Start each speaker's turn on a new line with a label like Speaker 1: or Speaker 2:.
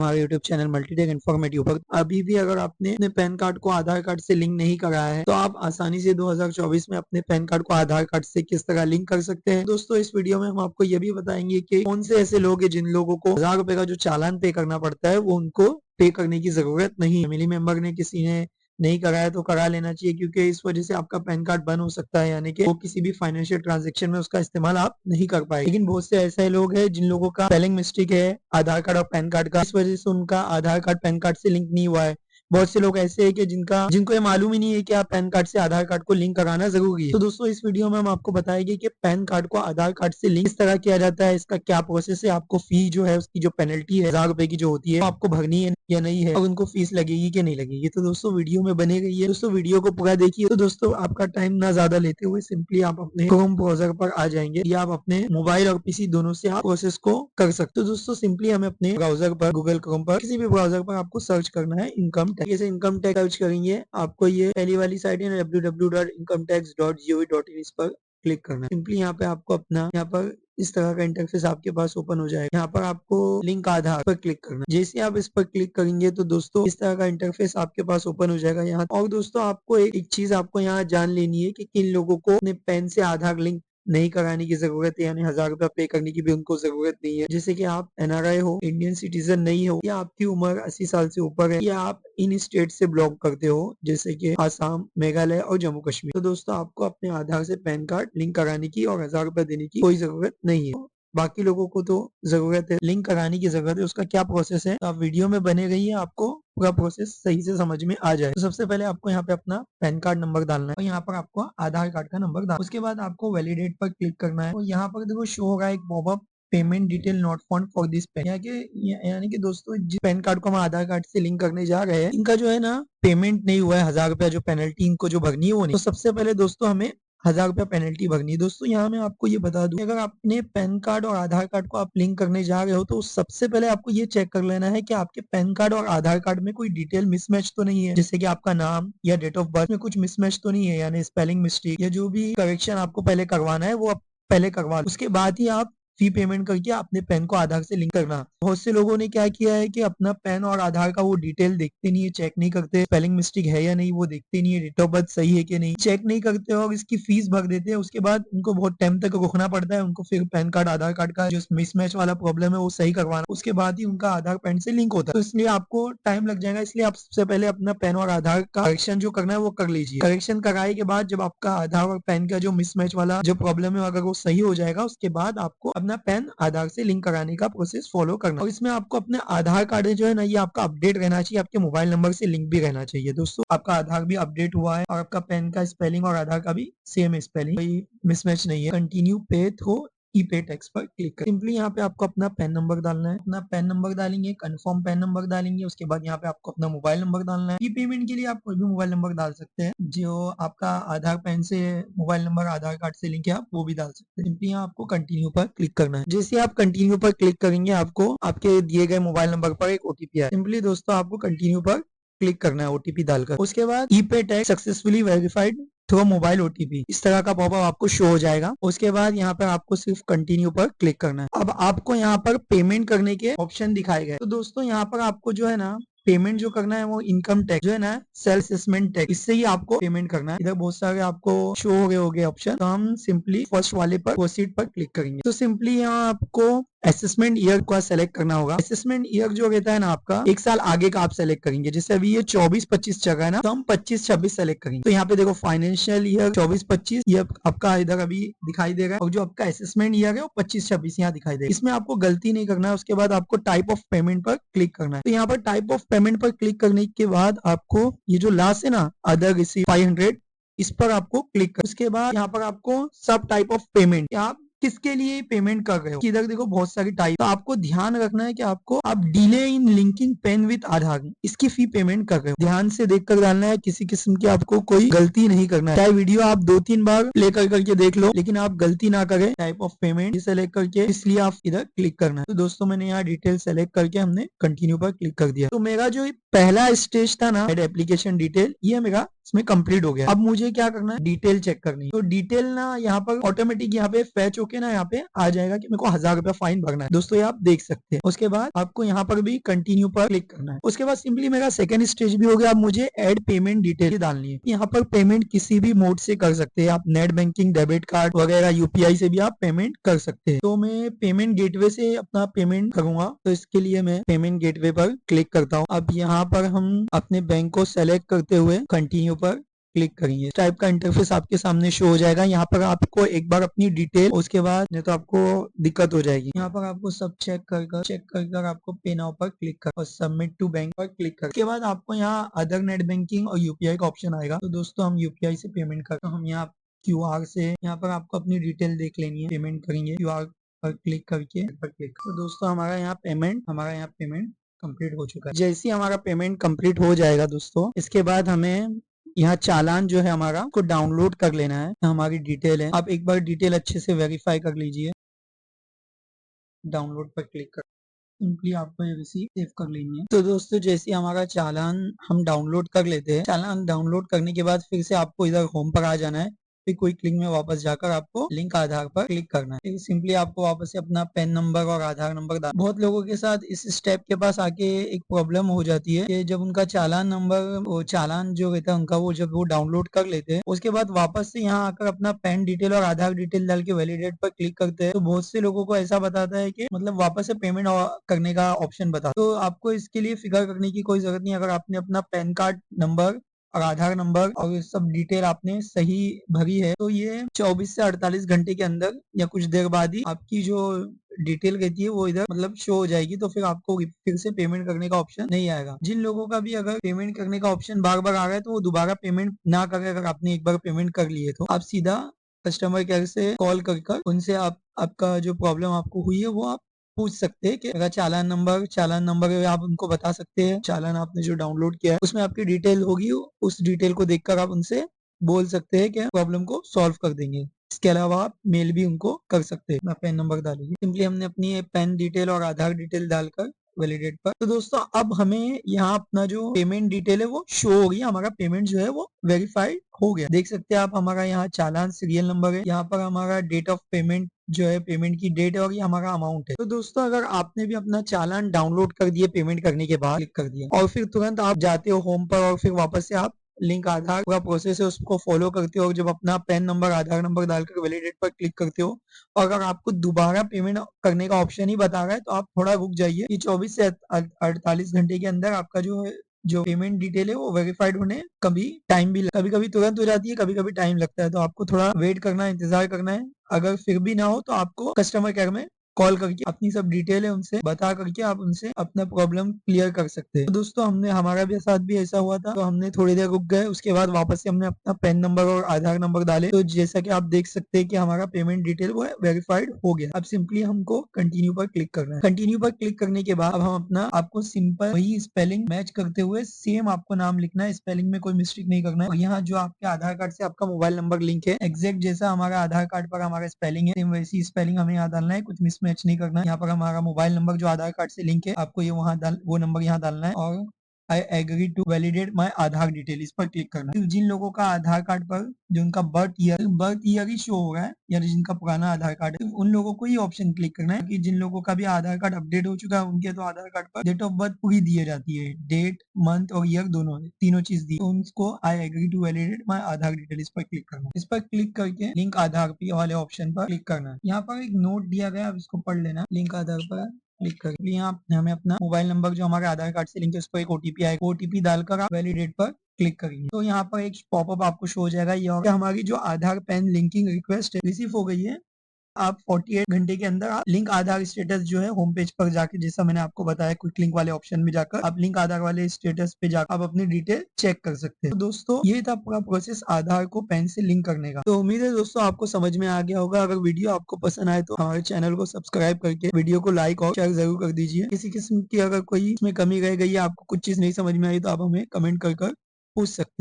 Speaker 1: हमारे YouTube channel Multitech informative पर। अभी भी अगर आपने अपने पैन कार्ड को आधार कार्ड से लिंक नहीं कराया है तो आप आसानी से 2024 में अपने पैन कार्ड को आधार कार्ड से किस तरह लिंक कर सकते हैं। दोस्तों इस वीडियो में हम आपको ये भी बताएंगे कि कौन से ऐसे लोग हैं जिन लोगों को 1000 रुपए का जो चालान पे करना पड़ता है वो उनको पे करने की जरूरत नहीं है। फैमिली मेंबर ने किसी ने नहीं कराया तो करा लेना चाहिए, क्योंकि इस वजह से आपका पैन कार्ड बंद हो सकता है, यानी कि वो किसी भी फाइनेंशियल ट्रांजैक्शन में उसका इस्तेमाल आप नहीं कर पाए। लेकिन बहुत से ऐसे लोग हैं जिन लोगों का स्पेलिंग मिस्टेक है आधार कार्ड और पैन कार्ड का, इस वजह से उनका आधार कार्ड पैन कार्ड से लिंक नहीं हुआ है। बहुत से लोग ऐसे हैं कि जिनको ये मालूम ही नहीं है कि आप पैन कार्ड से आधार कार्ड को लिंक कराना जरूरी है। तो दोस्तों इस वीडियो में हम आपको बताएंगे कि पैन कार्ड को आधार कार्ड से लिंक किस तरह किया जाता है, इसका क्या प्रोसेस है, आपको फी जो है उसकी जो पेनल्टी है 1000 रुपए की जो होती है, वो आपको भरनी है या नहीं है, और उनको फीस लगेगी कि नहीं लगेगी। तो दोस्तों वीडियो में बने रहिए। दोस्तों वीडियो को पूरा देखिए। तो दोस्तों आपका टाइम ना ज्यादा लेते हुए सिंपली आप अपने क्रोम ब्राउजर पर आ जाएंगे, या आप अपने मोबाइल और पीसी दोनों से आप प्रोसेस को कर सकते हो। दोस्तों सिंपली हमें अपने ब्राउजर पर, गूगल क्रोम पर, किसी भी ब्राउजर पर आपको सर्च करना है इनकम टैक्स। जैसे इनकम टैक्स सर्च करेंगे आपको ये पहली वाली साइट है www.incometax.gov.in, इस पर क्लिक करना है। सिंपली यहाँ पे आपको अपना यहाँ पर इस तरह का इंटरफेस आपके पास ओपन हो जाएगा। यहाँ पर आपको लिंक आधार पर क्लिक करना है। जैसे आप इस पर क्लिक करेंगे तो दोस्तों इस तरह का इंटरफेस आपके पास ओपन हो जाएगा यहाँ। और दोस्तों आपको एक चीज आपको यहाँ जान लेनी है कि किन लोगों को अपने पैन से आधार लिंक नहीं कराने की जरूरत है, यानी 1000 रुपया पे करने की भी उनको जरूरत नहीं है। जैसे कि आप एनआरआई हो, इंडियन सिटीजन नहीं हो, या आपकी उम्र 80 साल से ऊपर है, या आप इन स्टेट से बिलोंग करते हो जैसे कि आसाम, मेघालय और जम्मू कश्मीर, तो दोस्तों आपको अपने आधार से पैन कार्ड लिंक कराने की और 1000 रुपया देने की कोई जरूरत नहीं है। बाकी लोगों को तो जरूरत है, लिंक कराने की जरूरत है। उसका क्या प्रोसेस है तो आप वीडियो में बने रहिए, आपको पूरा प्रोसेस सही से समझ में आ जाए। तो सबसे पहले आपको यहाँ पे अपना पैन कार्ड नंबर डालना है और यहाँ पर आपको आधार कार्ड का नंबर डालना है। उसके बाद आपको वैलिडेट पर क्लिक करना है और यहाँ पर देखो शो होगा एक popup, payment detail not found for this pan. यानी कि दोस्तों जिस पैन कार्ड को हम आधार कार्ड से लिंक करने जा रहे हैं इनका जो है ना पेमेंट नहीं हुआ है, 1000 रुपया जो पेनल्टी इनको जो भरनी है वो नहीं। तो सबसे पहले दोस्तों हमें 1000 रुपया पेनल्टी भरनी है। दोस्तों यहाँ मैं आपको ये बता दूं, अगर आपने पैन कार्ड और आधार कार्ड को आप लिंक करने जा रहे हो तो सबसे पहले आपको ये चेक कर लेना है कि आपके पैन कार्ड और आधार कार्ड में कोई डिटेल मिसमैच तो नहीं है, जैसे कि आपका नाम या डेट ऑफ बर्थ में कुछ मिसमैच तो नहीं है, यानी स्पेलिंग मिस्टेक या जो भी करेक्शन आपको पहले करवाना है वो आप पहले करवा लो। उसके बाद ही आप फी पेमेंट करके अपने पैन को आधार से लिंक करना। बहुत से लोगों ने क्या किया है कि अपना पैन और आधार का वो डिटेल देखते नहीं है, चेक नहीं करते, स्पेलिंग मिस्टेक है या नहीं वो देखते नहीं है, डेट ऑफ बर्थ सही है कि नहीं चेक नहीं करते और इसकी फीस भर देते हैं। उसके बाद उनको बहुत टाइम तक रुकना पड़ता है, उनको फिर पैन कार्ड आधार कार्ड का जो मिसमैच वाला प्रॉब्लम है वो सही करवाना, उसके बाद ही उनका आधार पैन से लिंक होता है। तो इसलिए आपको टाइम लग जाएगा, इसलिए आप सबसे पहले अपना पैन और आधार का करेक्शन जो करना है वो कर लीजिए। करेक्शन कराए के बाद जब आपका आधार और पैन का जो मिसमैच वाला जो प्रॉब्लम है अगर वो सही हो जाएगा उसके बाद आपको अपना पैन आधार से लिंक कराने का प्रोसेस फॉलो करना। और इसमें आपको अपने आधार कार्ड जो है ना ये आपका अपडेट रहना चाहिए, आपके मोबाइल नंबर से लिंक भी रहना चाहिए। दोस्तों आपका आधार भी अपडेट हुआ है और आपका पैन का स्पेलिंग और आधार का भी सेम स्पेलिंग, कोई मिसमैच नहीं है। कंटिन्यू पे थ्रू ई पे टैक्स पर क्लिक करें। सिंपली यहाँ पे आपको अपना पैन नंबर डालना है, अपना पैन नंबर डालेंगे, कंफर्म पैन नंबर डालेंगे, उसके बाद यहाँ पे आपको अपना मोबाइल नंबर डालना है। ई पेमेंट के लिए आप कोई भी मोबाइल नंबर डाल सकते हैं, जो आपका आधार पैन से मोबाइल नंबर आधार कार्ड से लिंक है आप वो भी डाल सकते हैं। सिंपली यहाँ आपको कंटिन्यू पर क्लिक करना है। जैसे आप कंटिन्यू पर क्लिक करेंगे आपको आपके दिए गए मोबाइल नंबर पर एक ओटीपी आए। सिंपली दोस्तों आपको कंटिन्यू पर क्लिक करना है ओटीपी डालकर। उसके बाद ई पे tax successfully verified through mobile OTP, इस तरह का पॉपअप आपको शो हो जाएगा। उसके बाद यहाँ पर आपको सिर्फ कंटिन्यू पर क्लिक करना है। अब आपको यहाँ पर पेमेंट करने के ऑप्शन दिखाए गए। तो दोस्तों यहाँ पर आपको जो है ना पेमेंट जो करना है वो इनकम टैक्स जो है ना सेल्फ असेसमेंट टैक्स, इससे ही आपको पेमेंट करना है। इधर बहुत सारे आपको शो हो गए ऑप्शन, तो हम सिंपली फर्स्ट वाले पर प्रोसीड पर क्लिक करेंगे। तो सिंपली यहाँ आपको असेसमेंट ईयर का सेलेक्ट करना होगा। असेसमेंट ईयर जो रहता है ना आपका एक साल आगे का आप सेलेक्ट करेंगे। जैसे अभी ये 24-25 चल रहा है ना, तो हम 25-26 सेलेक्ट करेंगे। तो यहाँ पे देखो फाइनेंशियल ईयर 24-25 ये आपका इधर अभी दिखाई दे रहा है, और जो आपका असेसमेंट ईयर है वो 25-26 यहाँ दिखाई दे रहा है। इसमें आपको गलती नहीं करना है। उसके बाद आपको टाइप ऑफ पेमेंट पर क्लिक करना है। तो यहाँ पर टाइप ऑफ पेमेंट पर क्लिक करने के बाद आपको ये जो लास्ट है ना अदर रिसीव 500, इस पर आपको क्लिक कर। उसके बाद यहाँ पर आपको सब टाइप ऑफ पेमेंट, आप किसके लिए पेमेंट कर रहे हो, इधर देखो बहुत सारी टाइप, तो आपको ध्यान रखना है कि आपको आप delay in linking PAN with Aadhaar इसकी फी पेमेंट कर रहे हो, ध्यान से देखकर डालना है। किसी किस्म की आपको कोई गलती नहीं करना है। चाहे वीडियो आप 2-3 बार प्ले करके देख लो, लेकिन आप गलती ना करें। टाइप ऑफ पेमेंट सेलेक्ट करके इसलिए आप इधर क्लिक करना है। तो दोस्तों मैंने यहाँ डिटेल सेलेक्ट करके हमने कंटिन्यू पर क्लिक कर दिया। तो मेरा जो पहला स्टेज था ना एप्लीकेशन डिटेल, ये मेरा इसमें कंप्लीट हो गया। अब मुझे क्या करना है, डिटेल चेक करनी है। तो डिटेल ना यहाँ पर ऑटोमेटिक यहाँ पे फैच होके ना यहाँ पे आ जाएगा कि मेरे को 1000 रुपया फाइन भरना है। दोस्तों ये आप देख सकते हैं। उसके बाद आपको यहाँ पर भी कंटिन्यू पर क्लिक करना है। उसके बाद सिंपली मेरा सेकंड स्टेज भी हो गया। अब मुझे ऐड पेमेंट डिटेल डालनी है। यहाँ पर पेमेंट किसी भी मोड से कर सकते हैं आप, नेट बैंकिंग, डेबिट कार्ड वगैरह, यूपीआई से भी आप पेमेंट कर सकते हैं। तो मैं पेमेंट गेटवे से अपना पेमेंट करूंगा, तो इसके लिए मैं पेमेंट गेटवे पर क्लिक करता हूँ। अब यहाँ पर हम अपने बैंक को सेलेक्ट करते हुए कंटिन्यू पर क्लिक करेंगे। इस टाइप का इंटरफेस आपके सामने शो हो जाएगा। यहाँ पर आपको एक बार अपनी डिटेल, उसके बाद नहीं तो आपको दिक्कत हो जाएगी। यहाँ पर आपको सब चेक कर आपको पे नाउ पर क्लिक कर और सबमिट टू बैंक पर क्लिक कर। उसके बाद आपको यहाँ अदर नेट बैंकिंग और यूपीआई का ऑप्शन आएगा। तो दोस्तों हम यूपीआई से पेमेंट करते हैं। हम यहाँ क्यूआर से, यहाँ पर आपको अपनी डिटेल देख लेनी है। पेमेंट करेंगे क्यूआर पर क्लिक करके तो दोस्तों हमारा यहाँ पेमेंट कंप्लीट हो चुका है। जैसे ही हमारा पेमेंट कंप्लीट हो जाएगा दोस्तों, इसके बाद हमें यहाँ चालान जो है हमारा को डाउनलोड कर लेना है। हमारी डिटेल है, आप एक बार डिटेल अच्छे से वेरीफाई कर लीजिए। डाउनलोड पर क्लिक कर सिंपली आपको ये रिसीप्ट सेव कर लेनी है। तो दोस्तों जैसे हमारा चालान हम डाउनलोड कर लेते हैं, चालान डाउनलोड करने के बाद फिर से आपको इधर होम पर आ जाना है। फिर क्विक लिंक में वापस जाकर आपको लिंक आधार पर क्लिक करना है। फिर सिंपली आपको वापस से अपना पैन नंबर और आधार नंबर डालना। बहुत लोगों के साथ इस स्टेप के पास आके एक प्रॉब्लम हो जाती है कि जब उनका चालान नंबर, वो चालान जो रहता है उनका, वो जब वो डाउनलोड कर लेते हैं, उसके बाद वापस से यहाँ आकर अपना पैन डिटेल और आधार डिटेल डाल के वैलिडेट पर क्लिक करते हैं, तो बहुत से लोगों को ऐसा बताता है कि मतलब वापस से पेमेंट करने का ऑप्शन बता। तो आपको इसके लिए फिक्र करने की कोई जरूरत नहीं। अगर आपने अपना पैन कार्ड नंबर और आधार नंबर और ये सब डिटेल आपने सही भरी है, तो ये 24 से 48 घंटे के अंदर या कुछ देर बाद ही आपकी जो डिटेल रहती है वो इधर मतलब शो हो जाएगी। तो फिर आपको फिर से पेमेंट करने का ऑप्शन नहीं आएगा। जिन लोगों का भी अगर पेमेंट करने का ऑप्शन बार बार आ रहा है, तो वो दोबारा पेमेंट ना करें। अगर आपने एक बार पेमेंट कर ली है तो आप सीधा कस्टमर केयर से कॉल कर उनसे आपका जो प्रॉब्लम आपको हुई है वो आप पूछ सकते हैं। कि अगर चालान नंबर आप उनको बता सकते हैं। चालान आपने जो डाउनलोड किया है उसमें आपकी डिटेल होगी, उस डिटेल को देखकर आप उनसे बोल सकते हैं कि प्रॉब्लम को सॉल्व कर देंगे। इसके अलावा आप मेल भी उनको कर सकते हैं। अपना पैन नंबर डालेंगे, सिंपली हमने अपनी पैन डिटेल और आधार डिटेल डालकर वैलिडेट पर। तो दोस्तों अब हमें यहाँ अपना जो पेमेंट डिटेल है वो शो हो गई। हमारा पेमेंट जो है वो वेरीफाइड हो गया। देख सकते हैं आप, हमारा यहाँ चालान सीरियल नंबर है, यहाँ पर हमारा डेट ऑफ पेमेंट जो है, पेमेंट की डेट है, और ये हमारा अमाउंट है। तो दोस्तों अगर आपने भी अपना चालान डाउनलोड कर दिए पेमेंट करने के बाद, क्लिक कर दिया और फिर तुरंत आप जाते हो होम पर और फिर वापस से आप लिंक आधार पूरा प्रोसेस है उसको फॉलो करते हो, और जब अपना पैन नंबर आधार नंबर डालकर वैलिडेट पर क्लिक करते हो, और अगर आपको दोबारा पेमेंट करने का ऑप्शन ही बता रहा है, तो आप थोड़ा रुक जाइए। ये 24 से 48 घंटे के अंदर आपका जो पेमेंट डिटेल है वो वेरीफाइड होने कभी टाइम भी, कभी कभी तुरंत हो जाती है, कभी कभी टाइम लगता है। तो आपको थोड़ा वेट करना है, इंतजार करना है। अगर फिर भी ना हो तो आपको कस्टमर केयर में कॉल करके अपनी सब डिटेल है उनसे बता करके आप उनसे अपना प्रॉब्लम क्लियर कर सकते हैं। तो दोस्तों हमारा भी साथ भी ऐसा हुआ था। तो हमने थोड़ी देर रुक गए, उसके बाद वापस से हमने अपना पैन नंबर और आधार नंबर डाले। तो जैसा कि आप देख सकते हैं कि हमारा पेमेंट डिटेल वो वेरीफाइड हो गया। अब सिंपली हमको कंटिन्यू पर क्लिक करना है। कंटिन्यू पर क्लिक करने के बाद अब हम अपना, आपको सिंपल वही स्पेलिंग मैच करते हुए सेम आपको नाम लिखना है। स्पेलिंग में कोई मिस्टेक नहीं करना है। और यहाँ जो आपके आधार कार्ड से आपका मोबाइल नंबर लिंक है, एग्जैक्ट जैसा हमारा आधार कार्ड पर हमारा स्पेलिंग है, सेम वैसी स्पेलिंग हमें यहाँ डालना है, कुछ मिसमैच नहीं करना है। यहाँ पर हमारा मोबाइल नंबर जो आधार कार्ड से लिंक है, आपको ये वो नंबर यहाँ डालना है, और I agree to validate my Aadhaar detail, इस पर क्लिक करना है। जिन लोगों का आधार कार्ड पर जो उनका बर्थ ईयर ही शो हो रहा है, या जिनका पुराना आधार कार्ड है, उन लोगों को ही ऑप्शन क्लिक करना है। कि जिन लोगों का भी आधार कार्ड अपडेट हो चुका है, उनके तो आधार कार्ड पर डेट ऑफ बर्थ पूरी दी जाती है, डेट, मंथ और ईयर दोनों, तीनों चीज दी। तो उनको I agree to validate my Aadhaar detail, इस पर क्लिक करना है। इस पर क्लिक करके लिंक आधार पे वाले ऑप्शन पर क्लिक करना है। यहाँ पर एक नोट दिया गया, अब इसको पढ़ लेना। लिंक आधार पर क्लिक कर यहाँ हमें अपना मोबाइल नंबर जो हमारे आधार कार्ड से लिंक है उस पर एक ओटीपी आएगा। ओटीपी डालकर आप वैलिडेट पर क्लिक करेंगे तो यहाँ पर एक पॉपअप आपको शो हो जाएगा। ये हमारी जो आधार पैन लिंकिंग रिक्वेस्ट रिसीव हो गई है। आप 48 घंटे के अंदर आप लिंक आधार स्टेटस जो है होम पेज पर जाके, जैसा मैंने आपको बताया, क्विक लिंक वाले ऑप्शन में जाकर आप लिंक आधार वाले स्टेटस पे जाकर आप अपनी डिटेल चेक कर सकते हैं। तो दोस्तों ये था पूरा प्रोसेस आधार को पैन से लिंक करने का। तो उम्मीद है दोस्तों आपको समझ में आ गया होगा। अगर वीडियो आपको पसंद आए तो हमारे चैनल को सब्सक्राइब करके वीडियो को लाइक और शेयर जरूर कर दीजिए। किसी किस्म की अगर कोई इसमें कमी रह गई है, आपको कुछ चीज नहीं समझ में आई, तो आप हमें कमेंट कर पूछ सकते हैं।